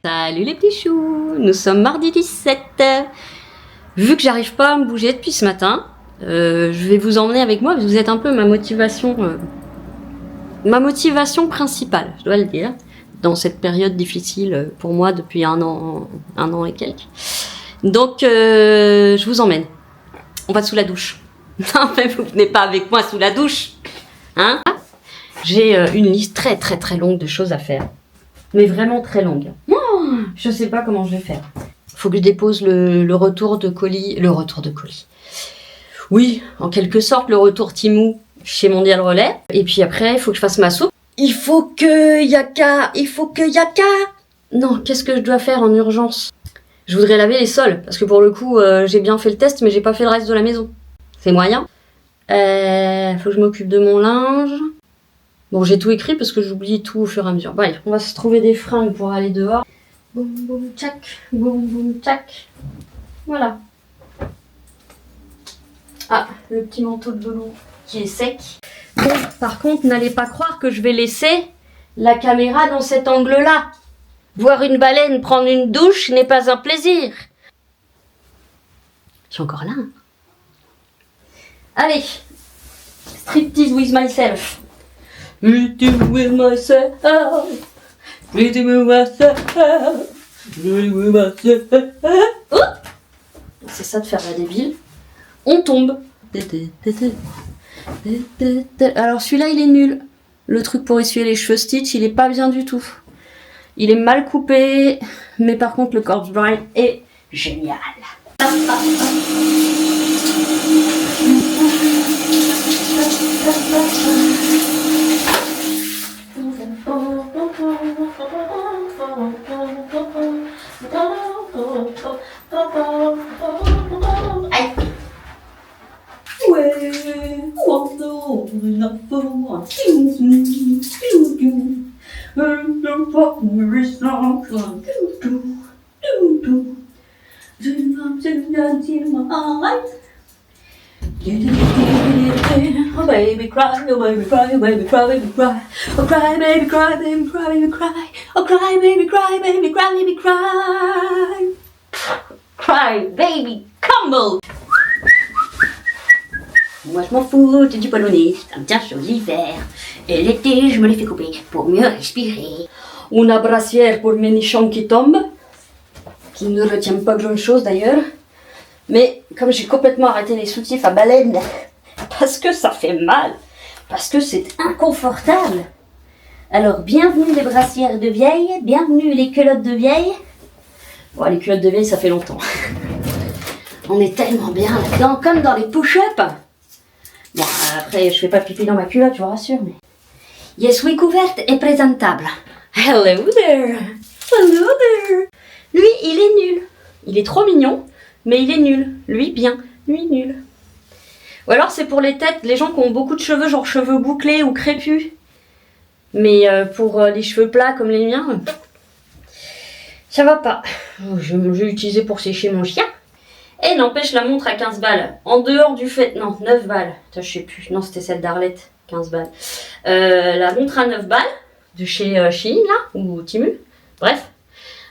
Salut les petits choux, nous sommes mardi 17. Vu que j'arrive pas à me bouger depuis ce matin, je vais vous emmener avec moi, parce que vous êtes un peu ma motivation principale, je dois le dire, dans cette période difficile pour moi depuis un an et quelques. Donc je vous emmène. On va sous la douche. Non mais vous venez pas avec moi sous la douche, hein? J'ai une liste très très très longue de choses à faire, mais vraiment très longue. Je sais pas comment je vais faire. Faut que je dépose le retour de colis. Le retour de colis. Oui, en quelque sorte, le retour Timou chez Mondial Relais. Et puis après, il faut que je fasse ma soupe. Il faut que Yaka. Non, qu'est-ce que je dois faire en urgence? Je voudrais laver les sols. Parce que pour le coup, j'ai bien fait le test, mais j'ai pas fait le reste de la maison. C'est moyen. Faut que je m'occupe de mon linge. Bon, j'ai tout écrit parce que j'oublie tout au fur et à mesure. Bon, allez, on va se trouver des fringues pour aller dehors. Boum boum tchac, boum boum tchac. Voilà. Ah, le petit manteau de velours qui est sec. Bon, par contre, n'allez pas croire que je vais laisser la caméra dans cet angle-là. Voir une baleine prendre une douche n'est pas un plaisir. Je suis encore là. Hein. Allez, striptease with myself. Striptease with myself. Oh, c'est ça de faire la débile. On tombe. Alors celui-là il est nul. Le truc pour essuyer les cheveux Stitch, il est pas bien du tout. Il est mal coupé, mais par contre le corpse bride est génial. Oh baby cry, oh baby cry, oh baby cry, baby cry. Oh cry baby cry, baby cry, baby cry. Oh cry baby cry, baby cry, baby cry. Cry baby combo. Moi je m'en fous du polonais, ça me tient chaud l'hiver. Et l'été je me les fais couper pour mieux respirer. Una brassière pour mes nichons qui tombent, qui ne retiennent pas grand chose d'ailleurs. Mais comme j'ai complètement arrêté les soutifs à baleine, parce que ça fait mal, parce que c'est inconfortable. Alors bienvenue les brassières de vieille, bienvenue les culottes de vieille. Bon, les culottes de vieille ça fait longtemps. On est tellement bien là-dedans, comme dans les push-ups. Bon, après je fais pas pipi dans ma culotte, je vous rassure, mais... Yes, oui, couverte et présentable. Hello there. Hello there. Lui, il est nul. Il est trop mignon, mais il est nul. Lui, bien. Lui, nul. Ou alors, c'est pour les têtes, les gens qui ont beaucoup de cheveux, genre cheveux bouclés ou crépus. Mais pour les cheveux plats comme les miens, ça va pas. Je vais l'utiliser pour sécher mon chien. Et n'empêche, la montre à 15 balles. En dehors du fait... Non, 9 balles. Putain, je sais plus. Non, c'était celle d'Arlette. 15 balles. La montre à 9 balles. De chez Shein, là. Ou Temu. Bref.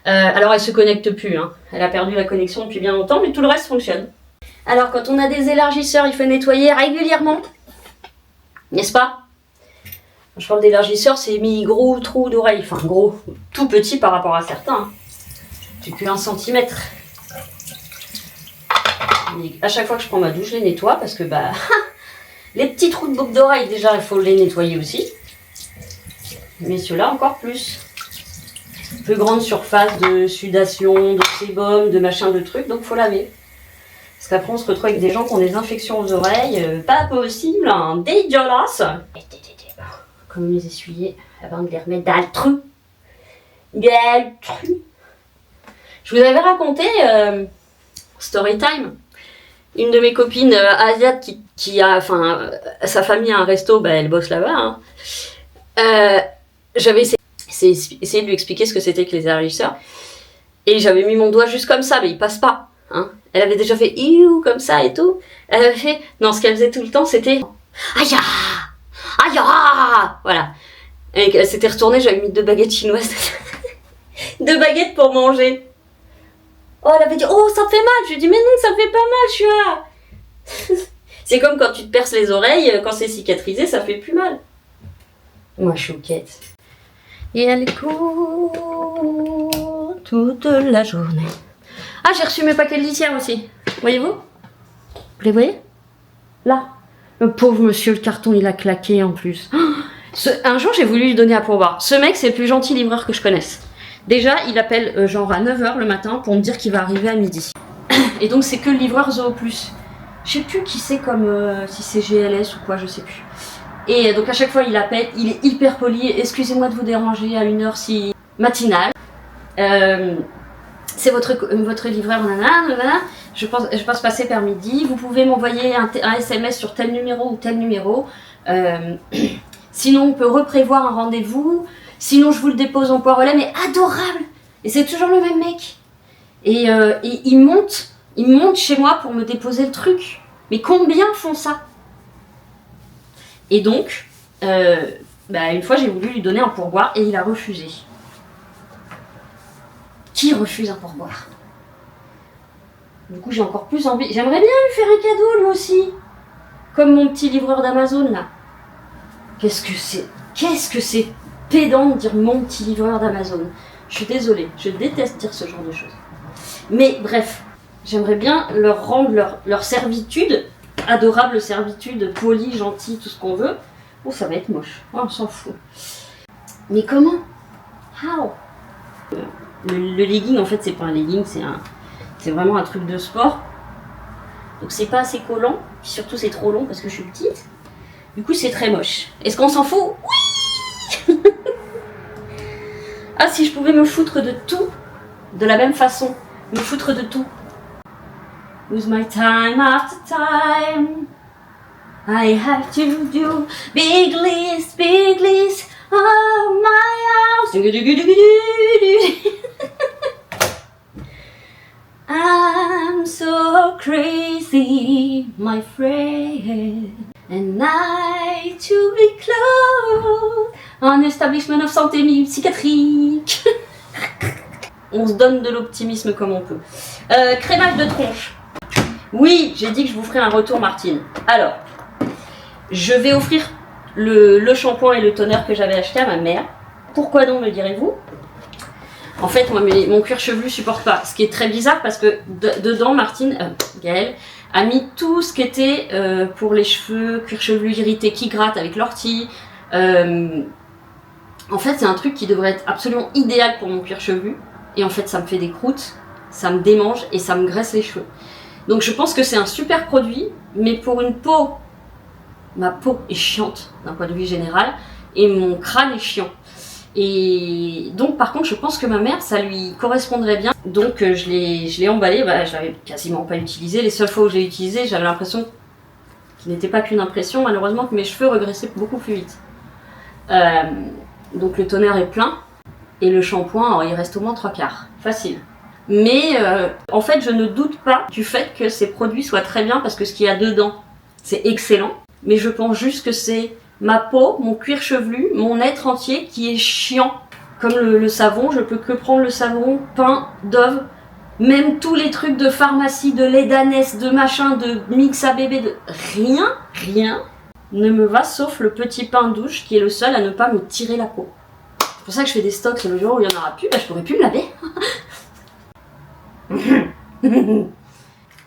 Alors, elle se connecte plus. Hein. Elle a perdu la connexion depuis bien longtemps. Mais tout le reste fonctionne. Alors, quand on a des élargisseurs, il faut nettoyer régulièrement. N'est-ce pas? Je parle d'élargisseur, c'est mis gros trou d'oreille. Enfin, gros. Tout petit par rapport à certains. C'est que 1 centimètre. Et à chaque fois que je prends ma douche, je les nettoie parce que bah les petits trous de boucle d'oreille déjà il faut les nettoyer aussi. Mais ceux-là encore plus. Plus grande surface de sudation, de sébum, de machin de trucs, donc faut laver. Parce qu'après on se retrouve avec des gens qui ont des infections aux oreilles, pas possible, hein, dégueulasse. Comme les essuyer avant de les remettre dans le trou. Je vous avais raconté story time. Une de mes copines asiates qui a, enfin, sa famille a un resto, bah, elle bosse là-bas. Hein. J'avais essayé de lui expliquer ce que c'était que les élargisseurs. Et j'avais mis mon doigt juste comme ça, mais il passe pas. Hein. Elle avait déjà fait iou comme ça et tout. Elle avait fait, non, ce qu'elle faisait tout le temps, c'était aïe, aïe, voilà. Et elle s'était retournée, j'avais mis 2 baguettes chinoises de baguettes pour manger. Oh, elle avait dit, oh, ça me fait mal. Je lui ai dit, mais non, ça me fait pas mal, je suis là. C'est comme quand tu te perces les oreilles, quand c'est cicatrisé, ça fait plus mal. Moi, chouquette. Et elle court toute la journée. Ah, j'ai reçu mes paquets de litière aussi. Voyez-vous? Vous les voyez? Là. Le pauvre monsieur, le carton, il a claqué en plus. Un jour, j'ai voulu lui donner à pourboire. Ce mec, c'est le plus gentil livreur que je connaisse. Déjà, il appelle genre à 9h le matin pour me dire qu'il va arriver à midi. Et donc, c'est que le livreur Zoo Plus. Je sais plus qui c'est comme... si c'est GLS ou quoi, je sais plus. Et donc, à chaque fois, il appelle. Il est hyper poli. Excusez-moi de vous déranger à une heure si matinale. C'est votre livreur, nanana. Je pense passer par midi. Vous pouvez m'envoyer un SMS sur tel numéro ou tel numéro. Sinon, on peut reprévoir un rendez-vous. Sinon, je vous le dépose en Poids-Relais. Mais adorable! Et c'est toujours le même mec. Et il monte chez moi pour me déposer le truc. Mais combien font ça? Et donc, une fois, j'ai voulu lui donner un pourboire et il a refusé. Qui refuse un pourboire? Du coup, j'ai encore plus envie. J'aimerais bien lui faire un cadeau, lui aussi. Comme mon petit livreur d'Amazon, là. Qu'est-ce que c'est pédant de dire mon petit livreur d'Amazon. Je suis désolée, je déteste dire ce genre de choses. Mais bref, j'aimerais bien leur rendre leur servitude, adorable servitude, polie, gentille, tout ce qu'on veut. Oh, ça va être moche. Oh, on s'en fout. Mais comment? How? Le legging, en fait, c'est pas un legging, c'est vraiment un truc de sport. Donc c'est pas assez collant, puis surtout c'est trop long parce que je suis petite. Du coup, c'est très moche. Est-ce qu'on s'en fout? Oui. Ah, si je pouvais me foutre de tout, de la même façon, me foutre de tout. With my time after time, I have to do big list, oh my house. I'm so crazy, my friend, and I to be close. Un établissement of santé psychiatrique. On se donne de l'optimisme comme on peut. Crémage de tronche. Oui, j'ai dit que je vous ferai un retour, Martine. Alors, je vais offrir le shampoing et le toner que j'avais acheté à ma mère. Pourquoi donc, me direz-vous? En fait, moi, mon cuir chevelu supporte pas. Ce qui est très bizarre parce que dedans, Martine, Gaëlle, a mis tout ce qui était pour les cheveux, cuir chevelu irrité qui gratte avec l'ortie. En fait, c'est un truc qui devrait être absolument idéal pour mon cuir chevelu. Et en fait, ça me fait des croûtes, ça me démange et ça me graisse les cheveux. Donc je pense que c'est un super produit, mais pour une peau, ma peau est chiante d'un point de vue général et mon crâne est chiant. Et donc par contre, je pense que ma mère, ça lui correspondrait bien. Donc je l'ai emballé, je l'avais quasiment pas utilisé. Les seules fois où je l'ai utilisé, j'avais l'impression qu'il n'était pas qu'une impression, malheureusement que mes cheveux regressaient beaucoup plus vite. Donc le toner est plein. Et le shampoing, il reste au moins 3/4. Facile. Mais en fait, je ne doute pas du fait que ces produits soient très bien parce que ce qu'il y a dedans, c'est excellent. Mais je pense juste que c'est ma peau, mon cuir chevelu, mon être entier qui est chiant. Comme le savon, je peux que prendre le savon, pain, Dove, même tous les trucs de pharmacie, de lait d'ânesse, de machin, de mix à bébé, de rien ne me va sauf le petit pain douche qui est le seul à ne pas me tirer la peau. C'est pour ça que je fais des stocks sur le jour où il n'y en aura plus, je pourrais plus me laver. Je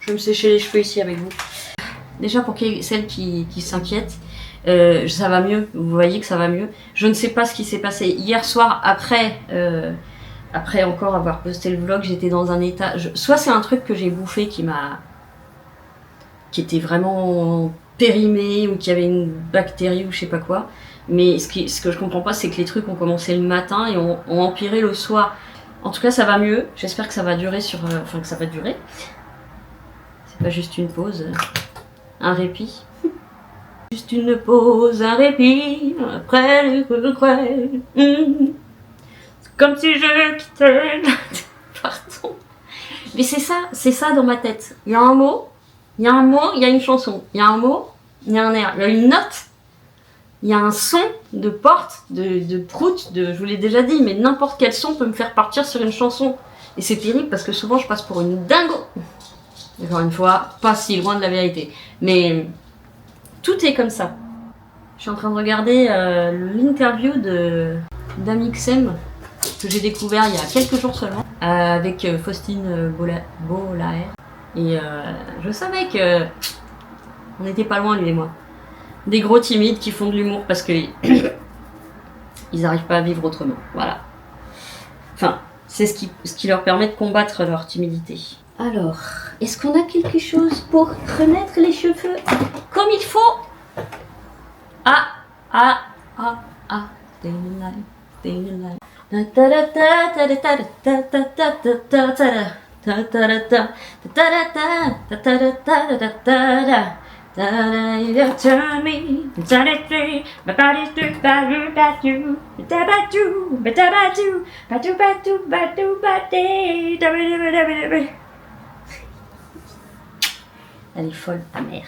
vais me sécher les cheveux ici avec vous. Déjà pour celles qui s'inquiètent, ça va mieux, vous voyez que ça va mieux. Je ne sais pas ce qui s'est passé hier soir après encore avoir posté le vlog, j'étais dans un état... Soit c'est un truc que j'ai bouffé qui était vraiment périmé ou qui avait une bactérie ou je sais pas quoi. Mais ce que je comprends pas, c'est que les trucs ont commencé le matin et ont empiré le soir. En tout cas, ça va mieux. J'espère que ça va durer que ça va durer. C'est pas juste une pause, un répit. Juste une pause, un répit, après le regret. C'est comme si je quittais. Pardon. Mais c'est ça dans ma tête. Il y a un mot, il y a une chanson. Il y a un mot, il y a un air. Il y a une note. il y a un son de porte, de prout, je vous l'ai déjà dit, mais n'importe quel son peut me faire partir sur une chanson. Et c'est terrible parce que souvent je passe pour une dingo. Encore une fois, pas si loin de la vérité. Mais tout est comme ça. Je suis en train de regarder l'interview d'Amixem que j'ai découvert il y a quelques jours seulement avec Faustine Bollaert. Et je savais que on n'était pas loin lui et moi. Des gros timides qui font de l'humour parce que ils n'arrivent pas à vivre autrement. Voilà. Enfin, c'est ce qui leur permet de combattre leur timidité. Alors, est-ce qu'on a quelque chose pour remettre les cheveux comme il faut? Stay alive, stay alive. You turn me, my body's too bad, you, elle est folle, ta mère.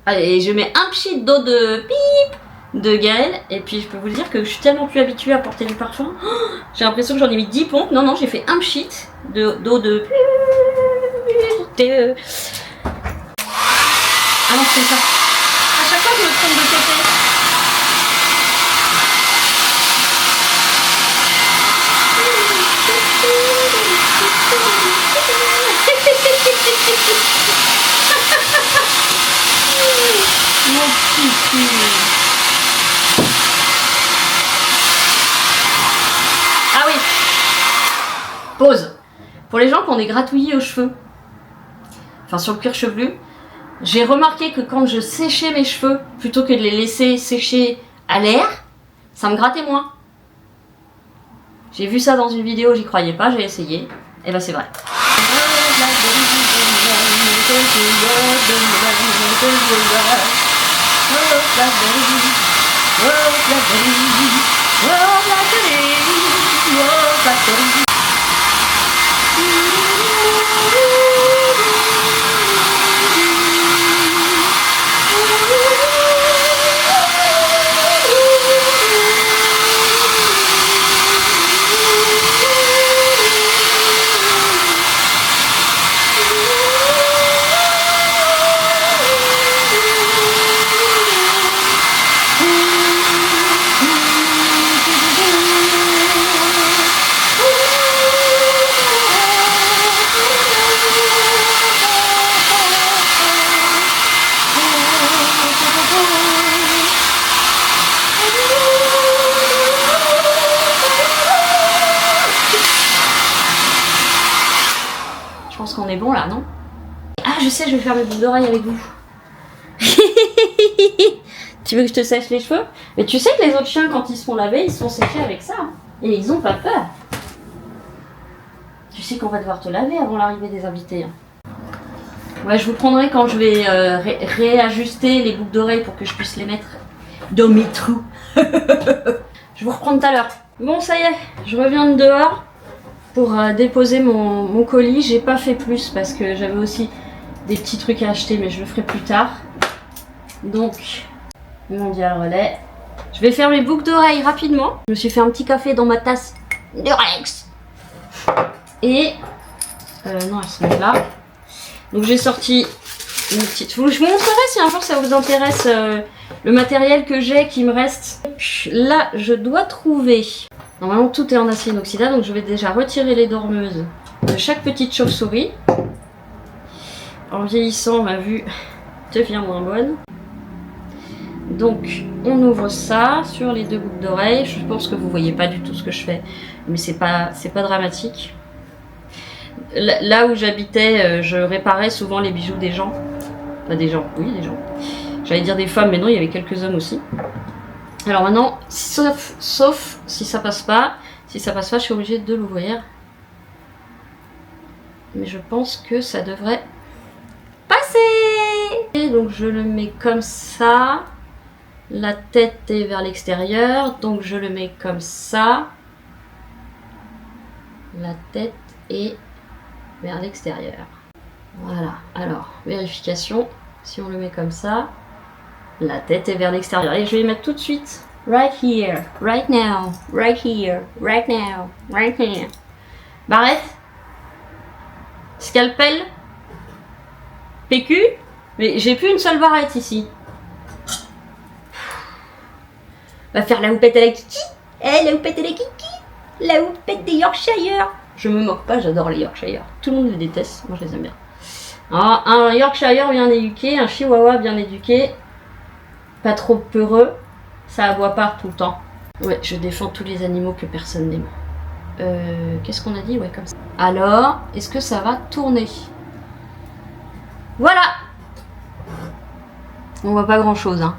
Allez, je mets un pchit d'eau de pipe de Gaël, et puis je peux vous dire que je suis tellement plus habituée à porter du parfum. Oh, j'ai l'impression que j'en ai mis 10 pompes. Non, j'ai fait un pchit d'eau de ah non, c'est ça. À chaque fois, je me trompe de côté. Mon petit. Ah oui. Pause. Pour les gens qui ont des gratouillis aux cheveux, enfin sur le cuir chevelu, j'ai remarqué que quand je séchais mes cheveux, plutôt que de les laisser sécher à l'air, ça me grattait moins. J'ai vu ça dans une vidéo, j'y croyais pas, j'ai essayé. Et ben c'est vrai. Je pense qu'on est bon là, non? Ah, je sais, je vais faire mes boucles d'oreilles avec vous. Tu veux que je te sèche les cheveux? Mais tu sais que les autres chiens, quand ils se font laver, ils se font sécher avec ça. Et ils ont pas peur. Tu sais qu'on va devoir te laver avant l'arrivée des invités. Ouais, je vous prendrai quand je vais réajuster les boucles d'oreilles pour que je puisse les mettre dans mes trous. Je vous reprends tout à l'heure. Bon, ça y est, je reviens de dehors pour déposer mon colis. J'ai pas fait plus parce que j'avais aussi des petits trucs à acheter, mais je le ferai plus tard. Donc, mondial relais. Je vais faire mes boucles d'oreilles rapidement. Je me suis fait un petit café dans ma tasse de Rex. Et non, elles sont là. Donc j'ai sorti une petite. Je vous montrerai si un jour ça vous intéresse le matériel que j'ai qui me reste. Là, je dois trouver. Normalement, tout est en acier inoxydable, donc je vais déjà retirer les dormeuses de chaque petite chauve-souris. En vieillissant, ma vue devient moins bonne. Donc, on ouvre ça sur les deux boucles d'oreilles. Je pense que vous voyez pas du tout ce que je fais, mais c'est pas dramatique. Là où j'habitais, je réparais souvent les bijoux des gens. Enfin, des gens, oui, des gens. J'allais dire des femmes, mais non, il y avait quelques hommes aussi. Alors maintenant, sauf si ça passe pas. Si ça passe pas, je suis obligée de l'ouvrir. Mais je pense que ça devrait passer. Et donc je le mets comme ça. La tête est vers l'extérieur, donc je le mets comme ça. La tête est vers l'extérieur. Voilà, alors, vérification. Si on le met comme ça, La tête est vers l'extérieur. Et je vais les mettre tout de suite. Right here, right now, right here, right now, right here. Barrette. Scalpel. PQ. Mais j'ai plus une seule barrette ici. Va faire la houppette à la kiki. Eh, la houppette à la kiki. La houppette des Yorkshire. Je me moque pas, j'adore les Yorkshire. Tout le monde les déteste, moi je les aime bien. Alors, un Yorkshire bien éduqué, un Chihuahua bien éduqué, pas trop peureux, ça aboie pas tout le temps. Ouais, je défends tous les animaux que personne n'aime. Qu'est-ce qu'on a dit? Ouais, comme ça. Alors, est-ce que ça va tourner? Voilà! On voit pas grand chose, hein.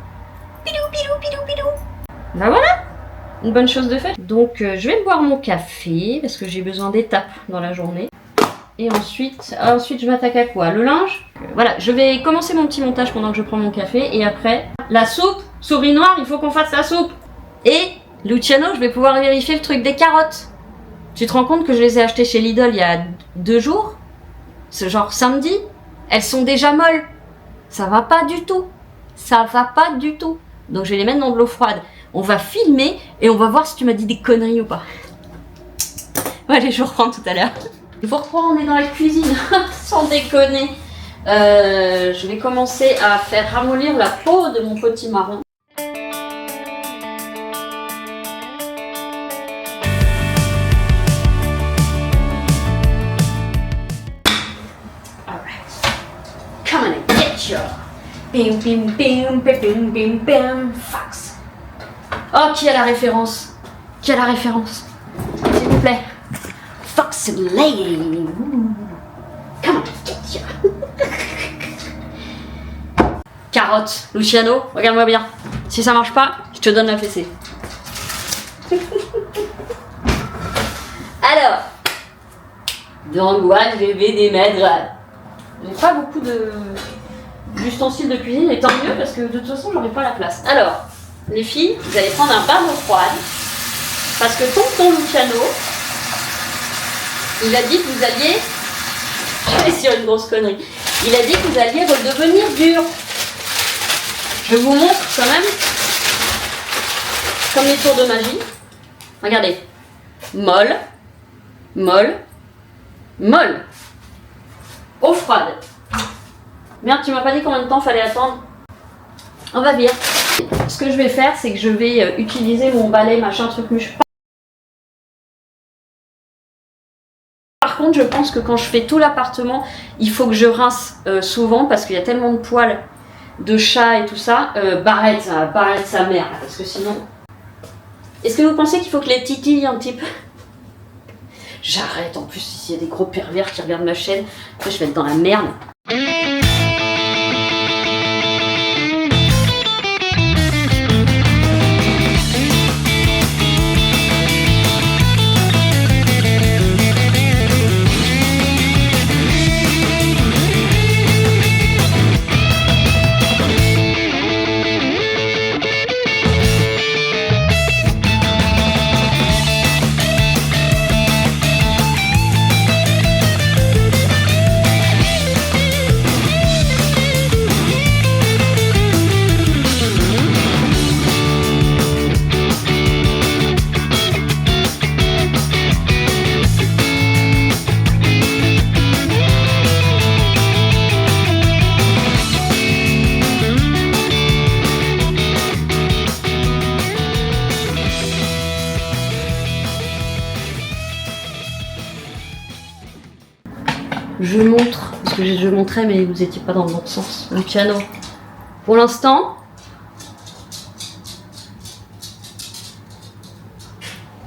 Pilou, pilou, pilou, pilou. Bah voilà! Une bonne chose de faite. Donc, je vais boire mon café, parce que j'ai besoin d'étapes dans la journée. Et ensuite je m'attaque à quoi? Le linge. Voilà, je vais commencer mon petit montage pendant que je prends mon café. Et après, la soupe. Souris noire, il faut qu'on fasse la soupe. Et, Luciano, je vais pouvoir vérifier le truc des carottes. Tu te rends compte que je les ai achetées chez Lidl il y a 2 jours? Ce genre samedi. Elles sont déjà molles. Ça va pas du tout. Ça va pas du tout. Donc je vais les mettre dans de l'eau froide. On va filmer et on va voir si tu m'as dit des conneries ou pas. Ouais, allez, je reprends tout à l'heure. Pourquoi on est dans la cuisine? Sans déconner. Je vais commencer à faire ramollir la peau de mon potimarron. Alright. Come on and get your bim bim bim bim bim bim bim fax. Oh, qui a la référence? Qui a la référence? S'il vous plaît. Fox Lady. Come on, get you. Carotte, Luciano, regarde-moi bien. Si ça marche pas, je te donne la fessée. Alors, dans quoi je vais démettre? J'ai pas beaucoup d'ustensiles de cuisine, et tant mieux parce que de toute façon, j'aurai pas la place. Alors, les filles, vous allez prendre un bain d'eau froide parce que tonton Luciano, il a dit que vous alliez... Je suis sur une grosse connerie. Il a dit que vous alliez redevenir dur. Je vous montre quand même. Comme les tours de magie. Regardez. Molle. Molle. Molle. Eau froide. Merde, tu m'as pas dit combien de temps fallait attendre. On va bien. Ce que je vais faire, c'est que je vais utiliser mon balai, machin, truc, muche. Par contre, je pense que quand je fais tout l'appartement, il faut que je rince souvent parce qu'il y a tellement de poils de chat et tout ça. Barrette sa mère, parce que sinon... Est-ce que vous pensez qu'il faut que les titille un petit peu? J'arrête, en plus, s'il y a des gros pervers qui regardent ma chaîne, après je vais être dans la merde. Je montre, parce que je montrais mais vous n'étiez pas dans le bon sens. Luciano. Pour l'instant,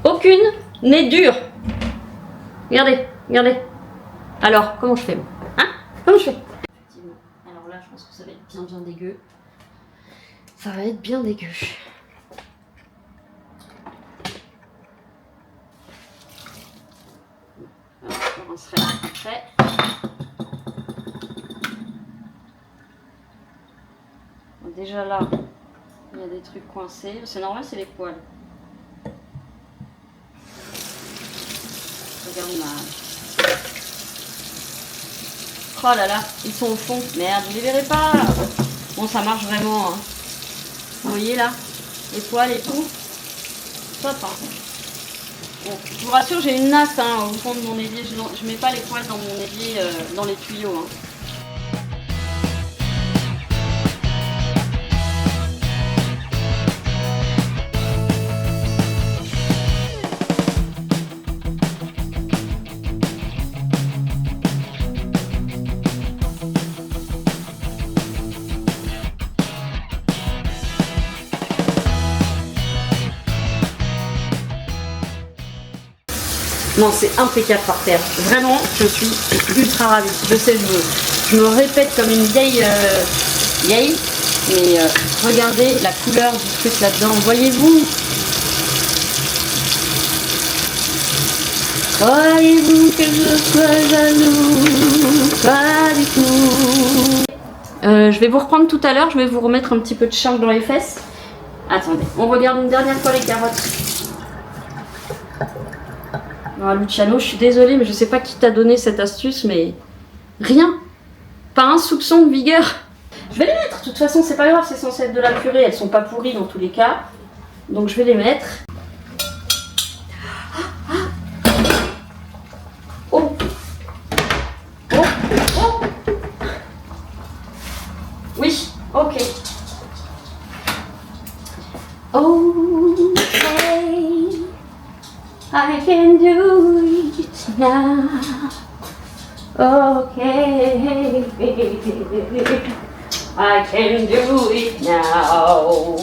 aucune n'est dure. Regardez, regardez. Alors, comment je fais? Hein? Comment je fais? Effectivement. Alors là, je pense que ça va être bien dégueu. Ça va être bien dégueu. Alors, je commencerai après. Déjà là, il y a des trucs coincés. C'est normal, c'est les poils. Regarde ma... Oh là là, ils sont au fond. Merde, je les verrai pas. Bon, ça marche vraiment. Hein. Vous voyez là, les poils et tout. Top, hein. Bon, je vous rassure, j'ai une nasse hein, au fond de mon évier. Je mets pas les poils dans mon évier, dans les tuyaux. Hein. Non, c'est impeccable par terre. Vraiment, je suis ultra ravie. Je sais, je me répète comme une vieille, mais regardez la couleur du truc là-dedans. Voyez-vous? Croyez-vous que je sois jaloux? Pas du tout. Je vais vous reprendre tout à l'heure. Je vais vous remettre un petit peu de charge dans les fesses. Attendez, on regarde une dernière fois les carottes. Alors, Luciano, je suis désolée, mais je sais pas qui t'a donné cette astuce, mais rien. Pas un soupçon de vigueur. Je vais les mettre, de toute façon, c'est pas grave, c'est censé être de la purée, elles sont pas pourries dans tous les cas. Donc je vais les mettre. Oh. Oh. Oh. Oui, ok. Okay. I can do it now. Okay. I can do it now.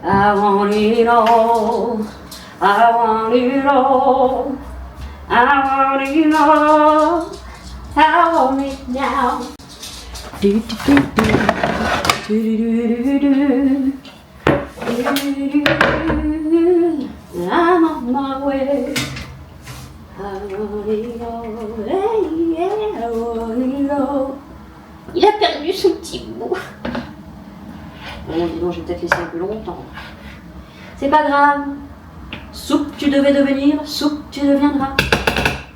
I want it all. I want it all. I want it all. I want it now. Do do do do do do do do. I'm on my way. I want it all. Hey, yeah, I want it all. Il a perdu son petit bout. Bon, dis donc, j'ai peut-être laissé un peu longtemps. C'est pas grave. Soupe, tu devais devenir. Soupe, tu deviendras.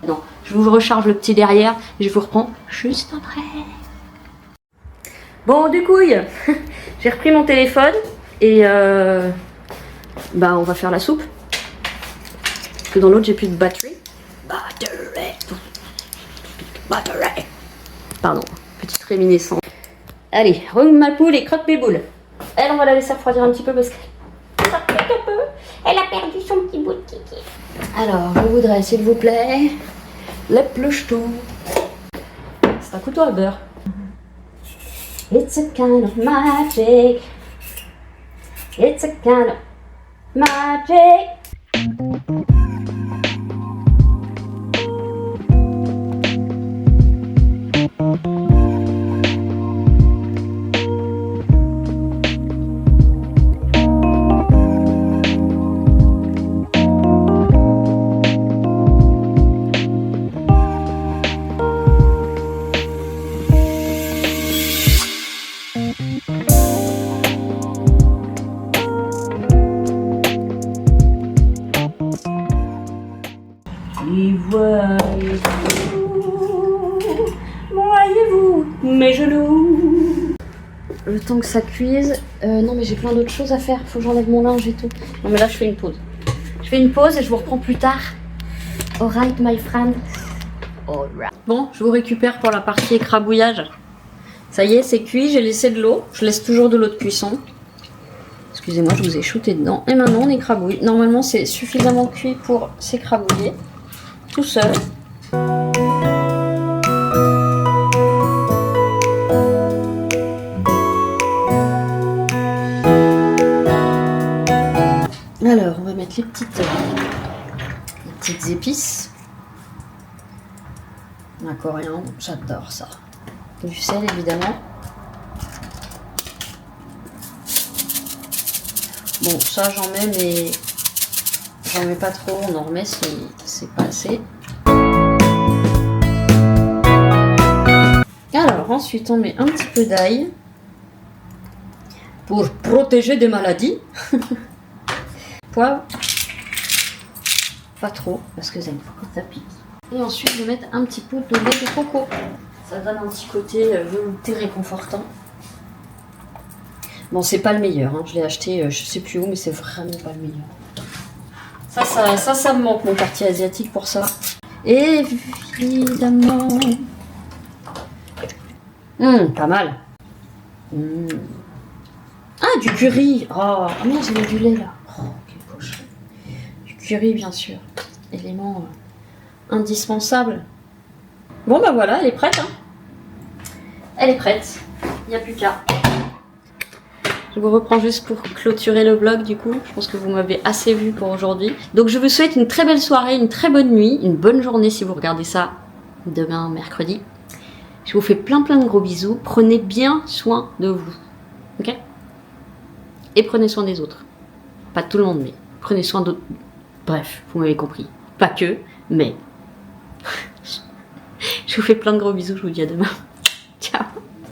Non, je vous recharge le petit derrière et je vous reprends juste après. Bon, du coup, j'ai repris mon téléphone et bah, on va faire la soupe. Parce que dans l'autre, j'ai plus de batterie. Batterie. Pardon, petite réminiscence. Allez, remume ma poule et croque mes boules. Elle, on va la laisser refroidir un petit peu parce qu'elle elle a perdu son petit bout de kiki. Alors, je voudrais, s'il vous plaît, l'épluche-tout. C'est un couteau à beurre. It's a kind of magic. It's a kind of magic. Et voyez-vous mes genoux. Le temps que ça cuise, non mais j'ai plein d'autres choses à faire, faut que j'enlève mon linge et tout. Non mais là je fais une pause. Je fais une pause et je vous reprends plus tard. Alright my friend. Alright. Bon, je vous récupère pour la partie écrabouillage. Ça y est, c'est cuit, j'ai laissé de l'eau. Je laisse toujours de l'eau de cuisson. Excusez-moi, je vous ai shooté dedans. Et maintenant on écrabouille. Normalement c'est suffisamment cuit pour s'écrabouiller. Tout seul. Alors, on va mettre les petites épices. Un coriandre, j'adore ça. Du sel, évidemment. Bon, ça j'en mets, mais j'en mets pas trop. On en remet si c'est pas assez. Alors, ensuite, on met un petit peu d'ail pour protéger des maladies. Poivre, pas trop parce que j'aime pas quand ça pique. Et ensuite je vais mettre un petit peu de lait de coco. Ça donne un petit côté velouté réconfortant. Bon, c'est pas le meilleur, hein. Je l'ai acheté, je sais plus où, mais c'est vraiment pas le meilleur. Ça me manque, mon quartier asiatique pour ça. Évidemment. Pas mal. Ah, du curry. Oh, merde, j'ai mis du lait là. Oh, quelle poche. Du curry, bien sûr. Élément indispensable. Bon, bah voilà, elle est prête. Hein. Elle est prête. Il n'y a plus qu'à. Je vous reprends juste pour clôturer le vlog du coup. Je pense que vous m'avez assez vu pour aujourd'hui. Donc je vous souhaite une très belle soirée, une très bonne nuit, une bonne journée si vous regardez ça demain, mercredi. Je vous fais plein de gros bisous. Prenez bien soin de vous. Ok? Et prenez soin des autres. Pas tout le monde, mais prenez soin d'autres. Bref, vous m'avez compris. Pas que, mais... Je vous fais plein de gros bisous. Je vous dis à demain. Ciao!